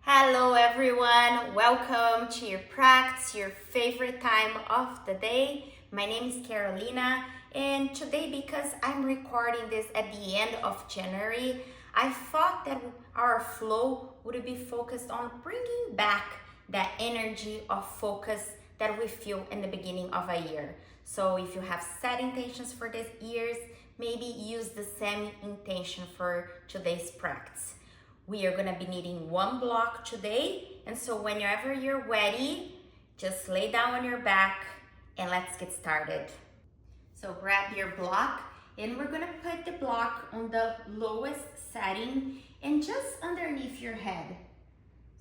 Hello everyone, welcome to your practice, your favorite time of the day. My name is Carolina, and today, because I'm recording this at the end of January, I thought that our flow would be focused on bringing back that energy of focus that we feel in the beginning of a year. So if you have set intentions for this year, maybe use the same intention for today's practice. We are gonna be needing one block today, and so whenever you're ready, just lay down on your back and let's get started. So grab your block, and we're gonna put the block on the lowest setting and just underneath your head.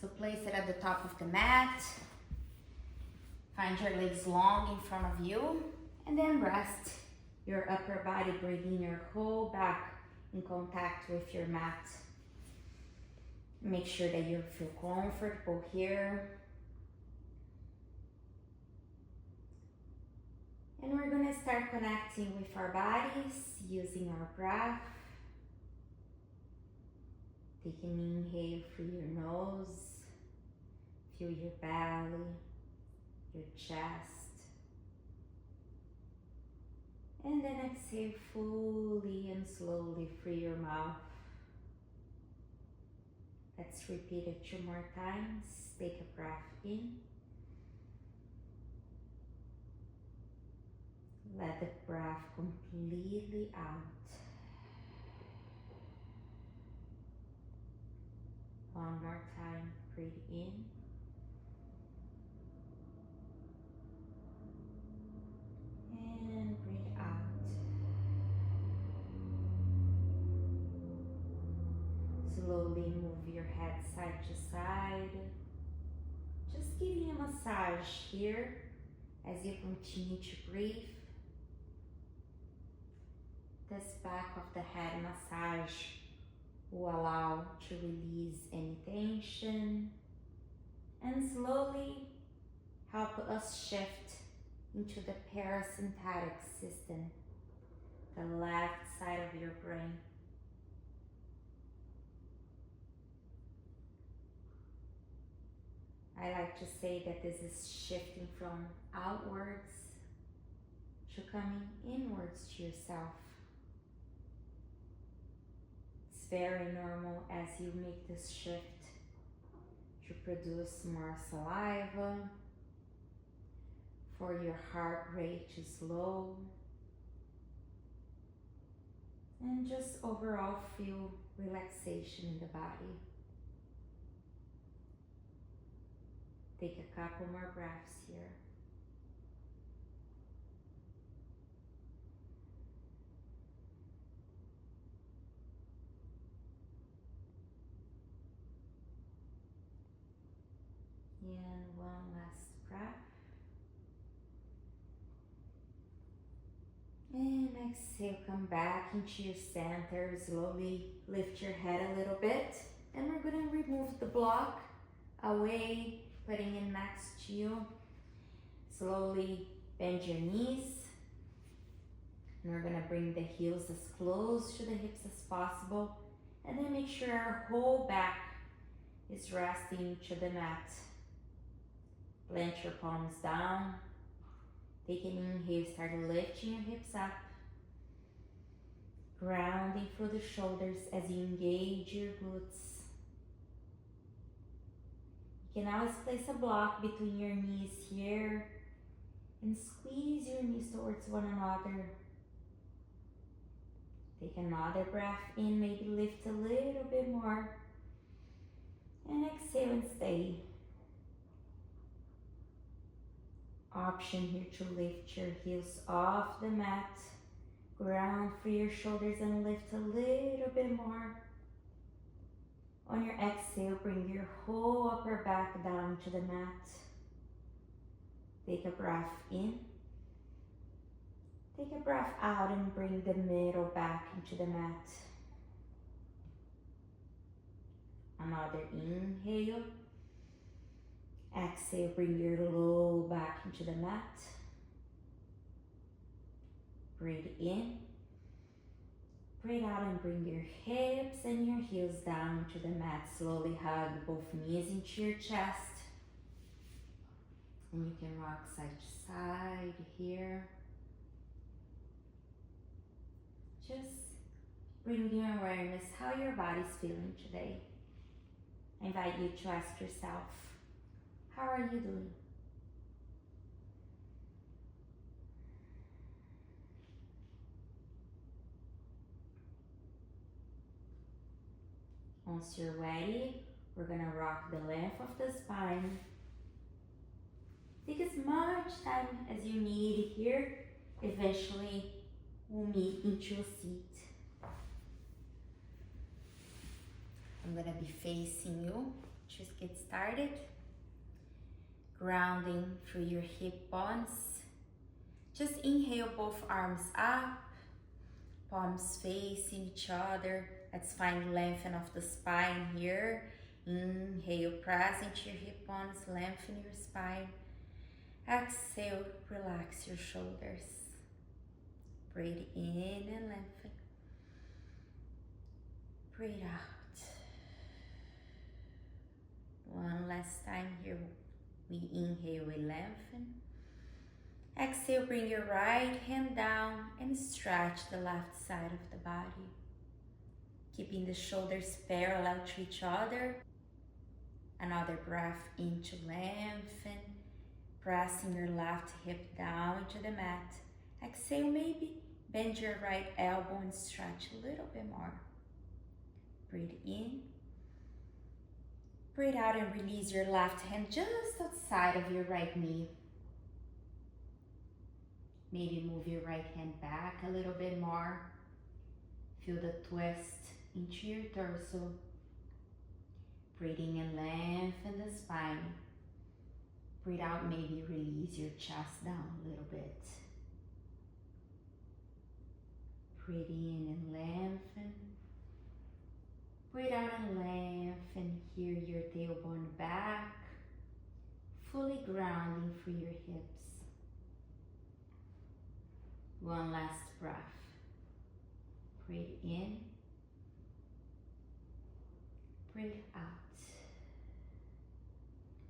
So place it at the top of the mat. Find your legs long in front of you, and then rest your upper body, bringing your whole back in contact with your mat. Make sure that you feel comfortable here. And we're gonna start connecting with our bodies using our breath. Take an inhale through your nose. Feel your belly, your chest. And then exhale fully and slowly through your mouth. Let's repeat it 2 more times. Take a breath in. Let the breath completely out. One more time. Breathe in. And breathe out. Slowly move your head side to side. Just giving a massage here as you continue to breathe. This back of the head massage will allow to release any tension and slowly help us shift into the parasympathetic system, the left side of your brain. I like to say that this is shifting from outwards to coming inwards to yourself. It's very normal as you make this shift to produce more saliva, for your heart rate to slow, and just overall feel relaxation in the body. Take a couple more breaths here. And one last breath. And exhale, come back into your center. Slowly lift your head a little bit. And we're gonna remove the block away, putting it next to you. Slowly bend your knees. And we're gonna bring the heels as close to the hips as possible. And then make sure our whole back is resting to the mat. Plant your palms down. Take an inhale, start lifting your hips up. Grounding through the shoulders as you engage your glutes. You can always place a block between your knees here and squeeze your knees towards one another. Take another breath in, maybe lift a little bit more. And exhale and stay. Option here to lift your heels off the mat. Ground through your shoulders and lift a little bit more. On your exhale, bring your whole upper back down to the mat. Take a breath in. Take a breath out and bring the middle back into the mat. Another inhale. Exhale, bring your low back into the mat. Breathe in. Breathe out and bring your hips and your heels down to the mat. Slowly hug both knees into your chest. And you can rock side to side here. Just bring your awareness how your body's feeling today. I invite you to ask yourself, how are you doing? Once you're ready, we're gonna rock the length of the spine. Take as much time as you need here. Eventually, we'll meet into a seat. I'm gonna be facing you. Just get started. Grounding through your hip bones. Just inhale both arms up, palms facing each other. Let's find lengthening of the spine here. Inhale, press into your hip bones, lengthen your spine. Exhale, relax your shoulders. Breathe in and lengthen. Breathe out. One last time here. We inhale, we lengthen. Exhale, bring your right hand down and stretch the left side of the body. Keeping the shoulders parallel to each other. Another breath in to lengthen. Pressing your left hip down into the mat. Exhale, maybe bend your right elbow and stretch a little bit more. Breathe in. Breathe out and release your left hand just outside of your right knee. Maybe move your right hand back a little bit more. Feel the twist into your torso. Breathing and lengthen the spine. Breathe out, maybe release your chest down a little bit. Breathe in and lengthen. Breathe out and lengthen. Here your tailbone back. Fully grounding through your hips. One last breath. Breathe in. Breathe out.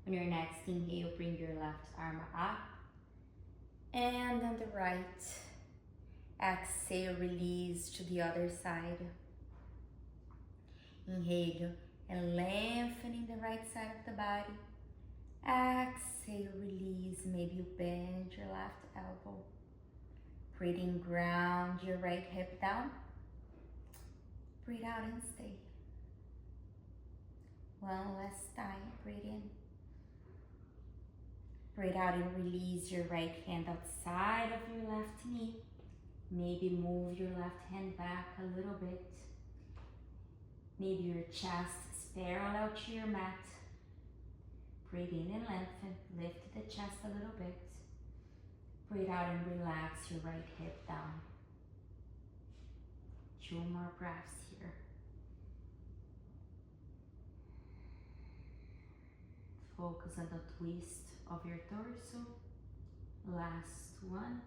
On your next inhale, bring your left arm up. And on the right, exhale, release to the other side. Inhale and lengthening the right side of the body. Exhale, release. Maybe you bend your left elbow. Breathe in, ground your right hip down. Breathe out and stay. One last time, breathe in. Breathe out and release your right hand outside of your left knee. Maybe move your left hand back a little bit. Maybe your chest is parallel to your mat. Breathe in and lengthen. Lift the chest a little bit. Breathe out and relax your right hip down. 2 more breaths here. Focus on the twist of your torso. Last one.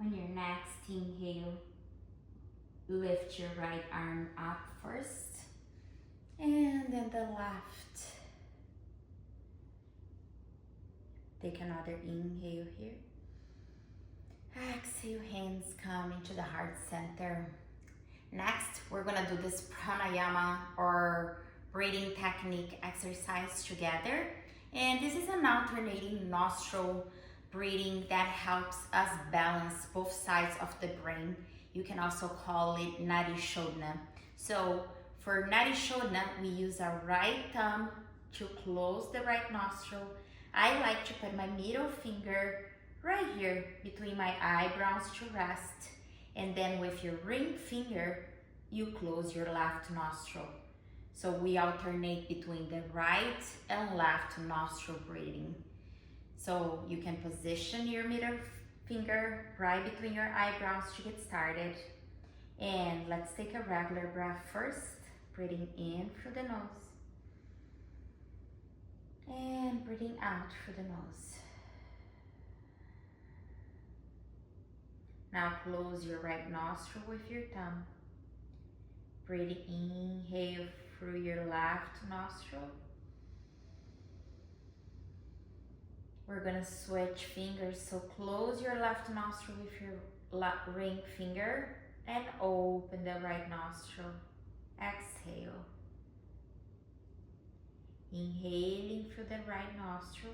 On your next inhale, lift your right arm up first, and then the left. Take another inhale here. Exhale, hands come into the heart center. Next, we're gonna do this pranayama or breathing technique exercise together. And this is an alternating nostril breathing that helps us balance both sides of the brain. You can also call it Nadi Shodhana. So for Nadi Shodhana, we use our right thumb to close the right nostril. I like to put my middle finger right here between my eyebrows to rest. And then with your ring finger, you close your left nostril. So we alternate between the right and left nostril breathing. So you can position your middle finger right between your eyebrows to get started. And let's take a regular breath first. Breathing in through the nose. And breathing out through the nose. Now close your right nostril with your thumb. Breathe in, inhale through your left nostril. We're gonna switch fingers, so close your left nostril with your ring finger and open the right nostril. Exhale. Inhaling through the right nostril.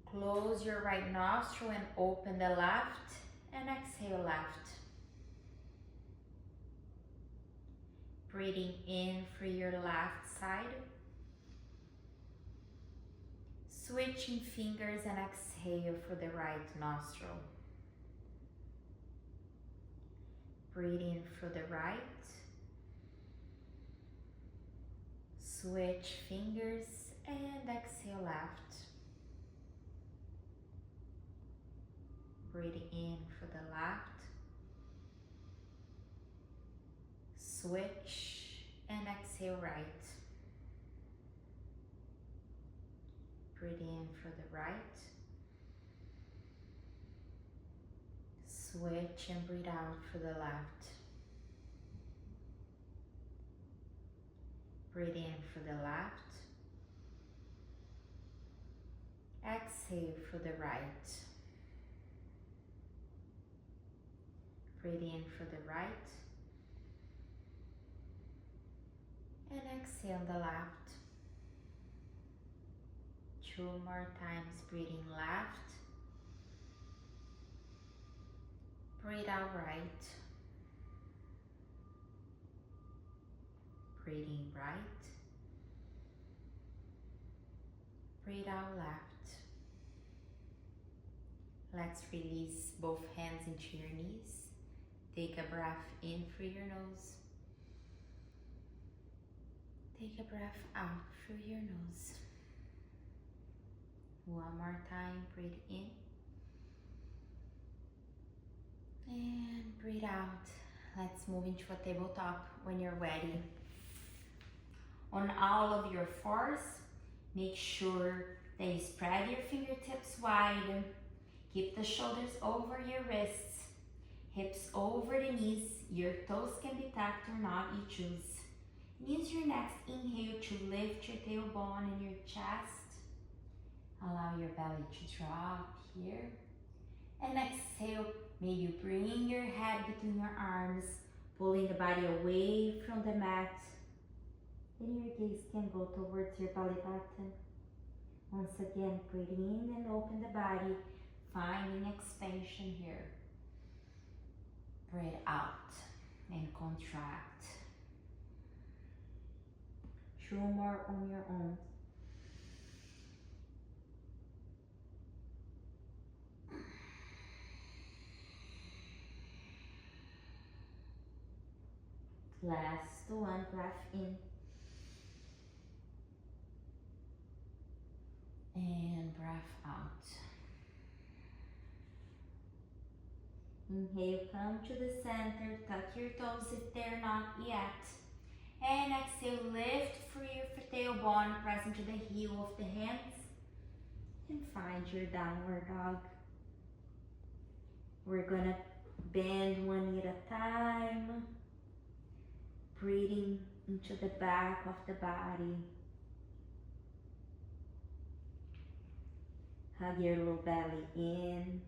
Close your right nostril and open the left, and exhale left. Breathing in through your left side. Switching fingers and exhale for the right nostril. Breathe in for the right. Switch fingers and exhale left. Breathe in for the left. Switch and exhale right. Breathe in for the right. Switch and breathe out for the left. Breathe in for the left. Exhale for the right. Breathe in for the right. And exhale the left. 2 more times, breathing left. Breathe out right. Breathing right. Breathe out left. Let's release both hands into your knees. Take a breath in through your nose. Take a breath out through your nose. One more time, breathe in. And breathe out. Let's move into a tabletop when you're ready. On all of your fours, make sure that you spread your fingertips wide. Keep the shoulders over your wrists, hips over the knees. Your toes can be tucked or not, you choose. Use your next inhale to lift your tailbone and your chest. Allow your belly to drop here. And exhale, may you bring your head between your arms, pulling the body away from the mat. Then your gaze can go towards your belly button. Once again, breathe in and open the body, finding expansion here. Breathe out and contract. 2 more on your own. Last one, breath in. And breath out. Inhale, come to the center, tuck your toes if they're not yet. And exhale, lift through your tailbone, press into the heel of the hands. And find your downward dog. We're gonna bend one knee at a time. Breathing into the back of the body. Hug your low belly in.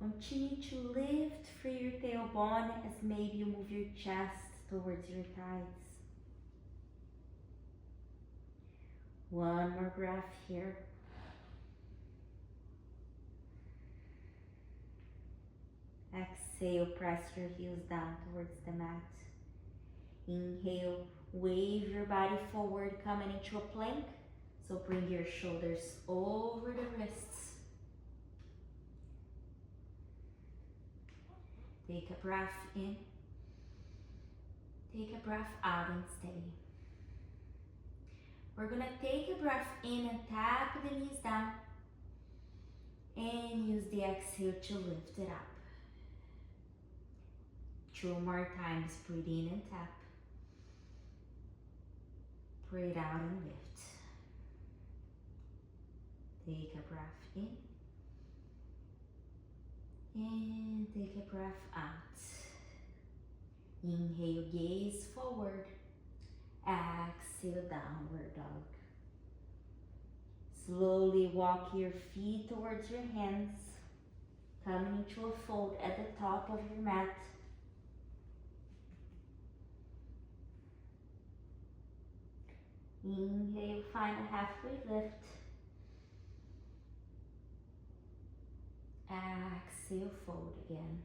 Continue to lift through your tailbone as maybe you move your chest towards your thighs. One more breath here. Exhale, press your heels down towards the mat. Inhale, wave your body forward, coming into a plank. So bring your shoulders over the wrists. Take a breath in. Take a breath out and stay. We're gonna take a breath in and tap the knees down. And use the exhale to lift it up. 2 more times, breathe in and tap. Breathe out and lift. Take a breath in. And take a breath out. Inhale, gaze forward. Exhale, downward dog. Slowly walk your feet towards your hands, coming into a fold at the top of your mat. Inhale, find a halfway lift. Exhale, fold again.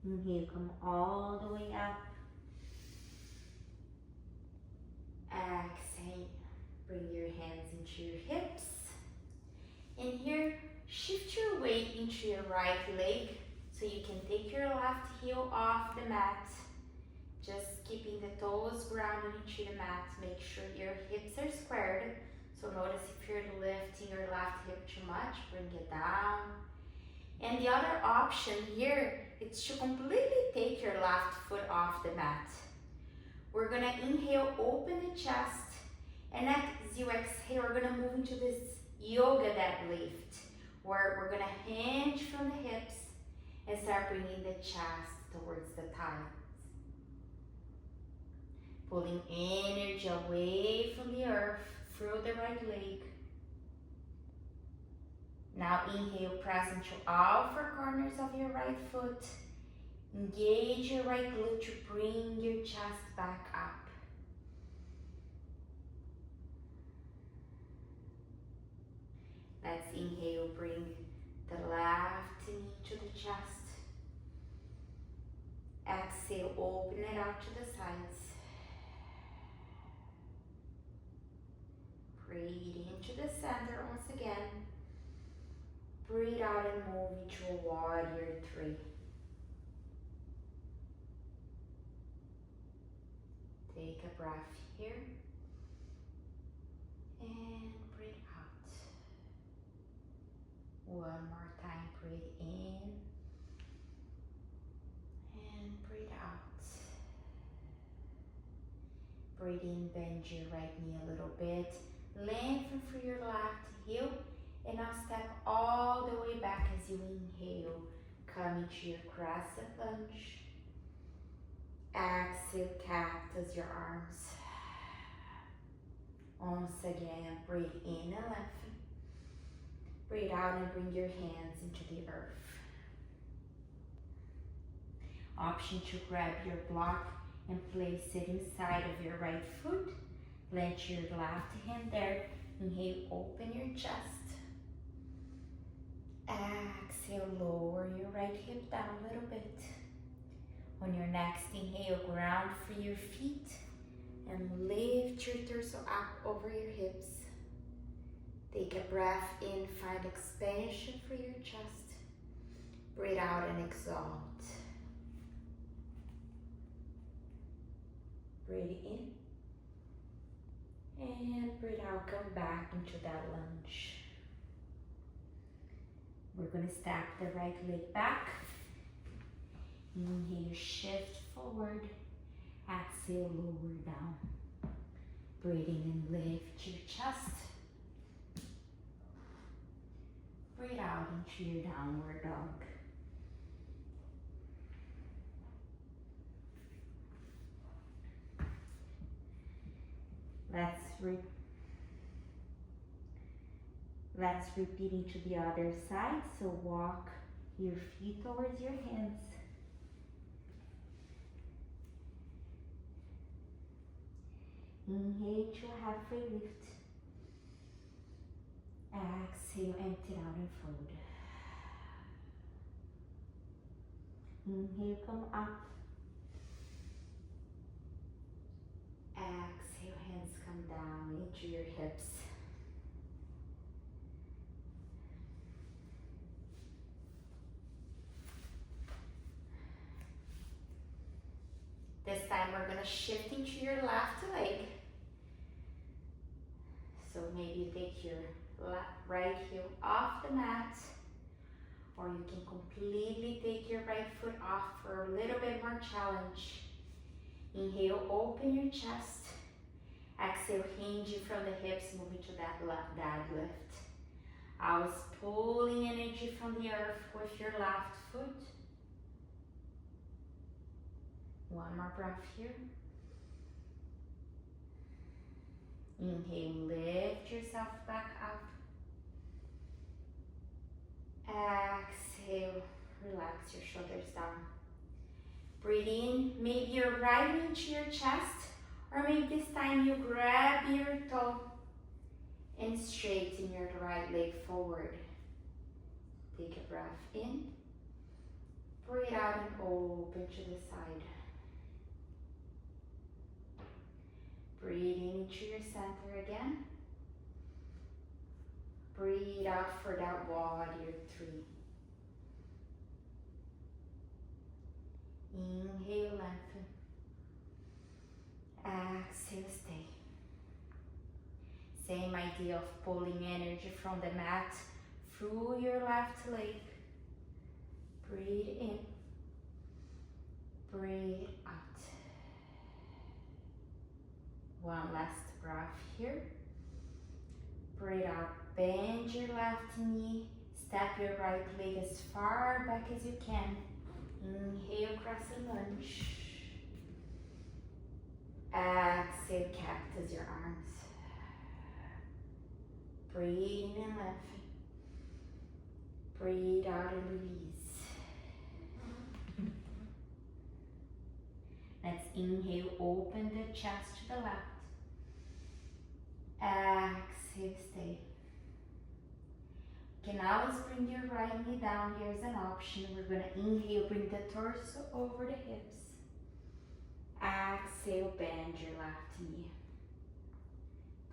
Inhale, come all the way up. Exhale, bring your hands into your hips. And here, shift your weight into your right leg so you can take your left heel off the mat. Just keeping the toes grounded into the mat. Make sure your hips are squared. So notice if you're lifting your left hip too much, bring it down. And the other option here is to completely take your left foot off the mat. We're gonna inhale, open the chest, and as you exhale, we're gonna move into this yoga deadlift, where we're gonna hinge from the hips and start bringing the chest towards the thighs. Pulling energy away from the earth through the right leg. Now inhale, press into all four corners of your right foot. Engage your right glute to bring your chest back up. Let's inhale, bring the left knee to the chest. Exhale, open it out to the sides. Breathe into the center once again. Breathe out and move into a warrior three. Take a breath here. And breathe out. One more time, breathe in. And breathe out. Breathe in, bend your right knee a little bit. Lengthen through your left heel. And now step all the way back as you inhale. Come into your crescent lunge. Exhale, cactus your arms. Once again, breathe in and lengthen. Breathe out and bring your hands into the earth. Option to grab your block and place it inside of your right foot. Plant your left hand there. Inhale, open your chest. Exhale, lower your right hip down a little bit. On your next inhale, ground through your feet and lift your torso up over your hips. Take a breath in, find expansion for your chest. Breathe out and exalt. Breathe in and breathe out, come back into that lunge. We're going to stack the right leg back. Inhale, shift forward. Exhale, lower down. Breathing in, lift your chest. Breathe out into your downward dog. Let's repeat into the other side. So walk your feet towards your hands. Inhale to a halfway lift. Exhale, empty out and fold. Inhale, come up. Exhale, hands come down into your hips. This time we're going to shift into your left leg. So maybe you take your right heel off the mat, or you can completely take your right foot off for a little bit more challenge. Inhale, open your chest. Exhale, hinge from the hips, moving to that deadlift. I was pulling energy from the earth with your left foot. One more breath here. Inhale, lift yourself back up. Exhale, relax your shoulders down. Breathe in, maybe you're right into your chest, or maybe this time you grab your toe and straighten your right leg forward. Take a breath in, breathe out and open to the side. Breathe into your center again. Breathe out for that warrior three. Inhale, lengthen. Exhale, stay. Same idea of pulling energy from the mat through your left leg. Breathe in. Breathe out. One last breath here. Breathe out. Bend your left knee. Step your right leg as far back as you can. Inhale, crescent lunge. Exhale, cactus your arms. Breathe in and lengthen. Breathe out and release. Let's inhale, open the chest to the left. Exhale, stay. You can always bring your right knee down. Here's an option. We're going to inhale, bring the torso over the hips. Exhale, bend your left knee.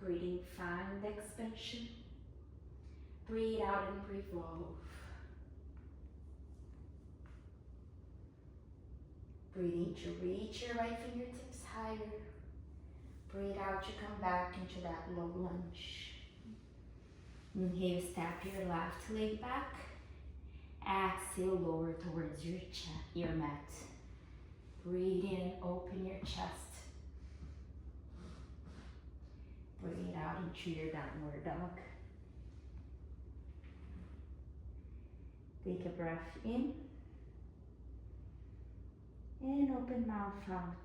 Breathing, find expansion. Breathe out and revolve. Breathing to reach your right fingertips higher. Breathe out to come back into that low lunge. Inhale, step your left leg back. Exhale, lower towards your mat. Breathe in and open your chest. Breathe out into your downward dog. Take a breath in. And open mouth out.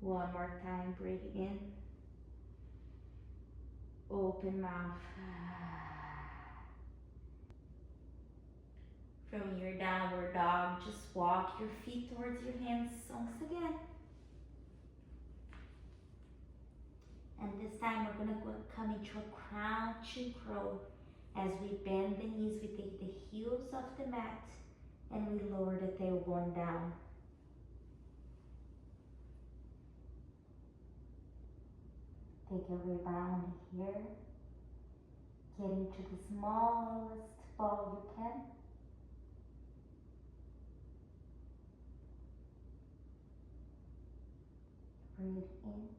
One more time, breathe in. Open mouth. From your downward dog, just walk your feet towards your hands once again. And this time we're going to come into a crouching crow. As we bend the knees, we take the heels off the mat and we lower the tailbone down. Take a rebound here. Get into the smallest ball you can. Breathe in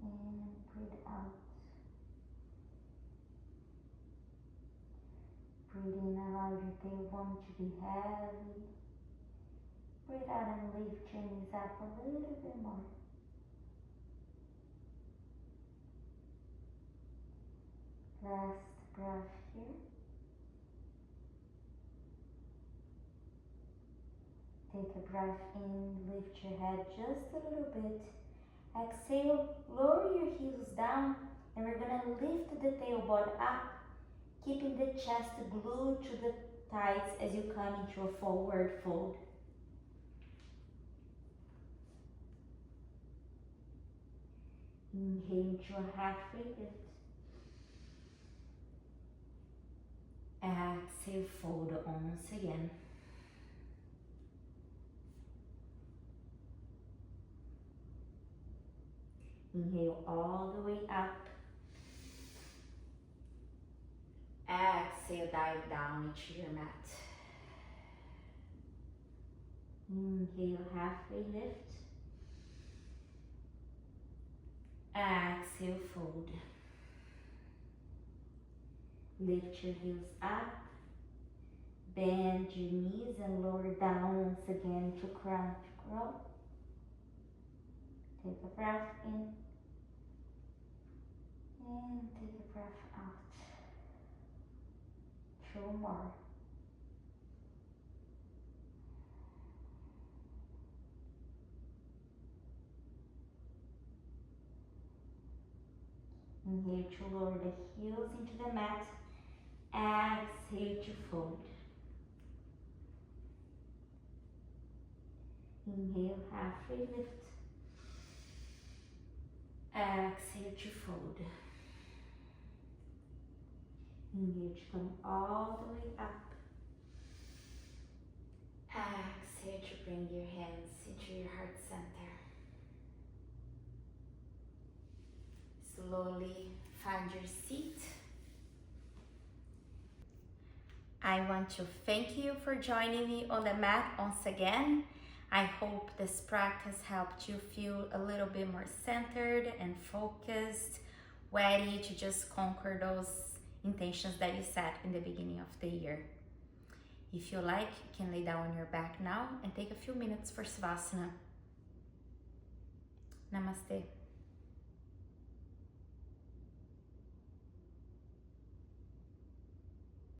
and breathe out. Breathe in, allow your tailbone to be heavy. Breathe out and lift your knees up a little bit more. Last breath here. Take a breath in, lift your head just a little bit. Exhale, lower your heels down, and we're going to lift the tailbone up, keeping the chest glued to the thighs as you come into a forward fold. Inhale into a halfway lift. Exhale, fold once again. Inhale all the way up. Exhale, dive down into your mat. Inhale, halfway lift. Exhale, fold. Lift your heels up. Bend your knees and lower down once again to crouch crow. Take a breath in And take a breath out. 2 more. Inhale to lower the heels into the mat. Exhale to fold. Inhale, halfway lift. Exhale to fold. Inhale to come all the way up. Exhale to bring your hands into your heart center. Slowly find your seat. I want to thank you for joining me on the mat once again. I hope this practice helped you feel a little bit more centered and focused, ready to just conquer those intentions that you set in the beginning of the year. If you like, you can lay down on your back now and take a few minutes for Savasana. Namaste.